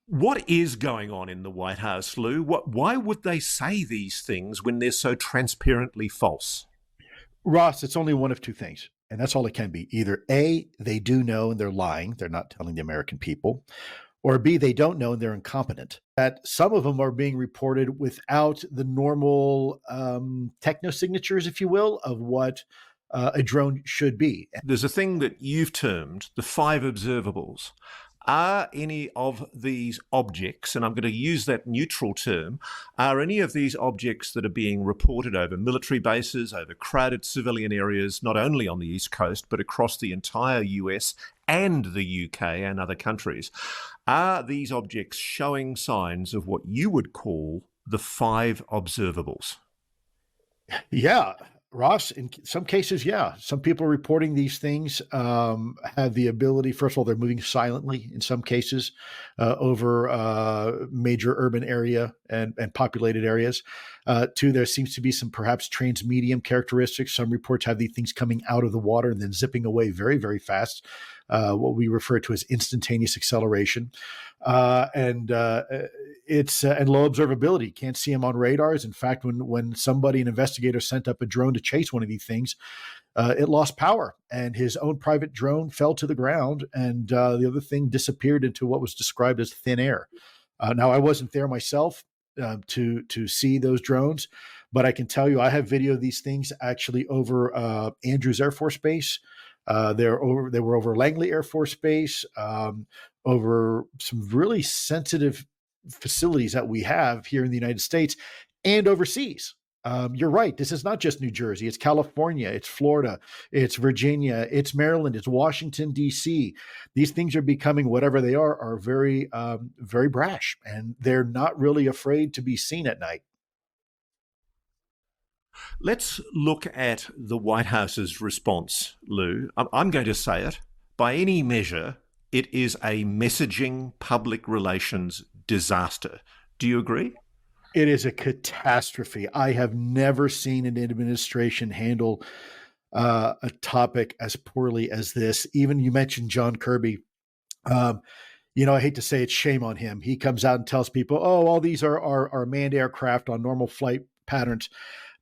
What is going on in the White House, Lou? Why would they say these things when they're so transparently false? Ross, it's only one of two things, and that's all it can be. Either A, they do know and they're lying, they're not telling the American people, or B, they don't know and they're incompetent. That some of them are being reported without the normal techno signatures, if you will, of what a drone should be. There's a thing that you've termed the five observables. Are any of these objects, and I'm going to use that neutral term, are any of these objects that are being reported over military bases, over crowded civilian areas, not only on the East Coast, but across the entire US and the UK and other countries, are these objects showing signs of what you would call the five observables? Yeah, Ross, in some cases, yeah. Some people reporting these things have the ability, first of all, they're moving silently in some cases over major urban area and populated areas. Two, there seems to be some perhaps transmedium characteristics. Some reports have these things coming out of the water and then zipping away very, very fast, what we refer to as instantaneous acceleration. And it's and low observability. Can't see them on radars. In fact, when an investigator sent up a drone to chase one of these things, it lost power, and his own private drone fell to the ground, and the other thing disappeared into what was described as thin air. Now, I wasn't there myself to see those drones, but I can tell you I have video of these things actually over Andrews Air Force Base. They were over Langley Air Force Base, over some really sensitive facilities that we have here in the United States and overseas. You're right. This is not just New Jersey. It's California. It's Florida. It's Virginia. It's Maryland. It's Washington, D.C. These things are becoming, whatever they are very, very brash, and they're not really afraid to be seen at night. Let's look at the White House's response, Lou. I'm going to say it. By any measure, it is a messaging public relations disaster. Do you agree? It is a catastrophe. I have never seen an administration handle a topic as poorly as this. Even you mentioned John Kirby. Um, I hate to say it, shame on him. He comes out and tells people, "Oh, all these are manned aircraft on normal flight patterns."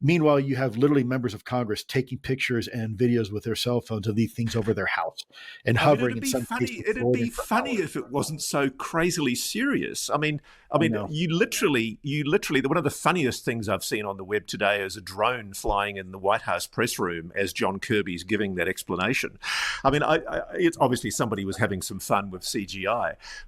Meanwhile, you have literally members of Congress taking pictures and videos with their cell phones of these things over their house and I mean, hovering in some cases it'd floating be for funny hours. if it wasn't so crazily serious. I I mean, know. you literally, one of the funniest things I've seen on the web today is a drone flying in the White House press room as John Kirby's giving that explanation. I mean, it's obviously somebody was having some fun with CGI,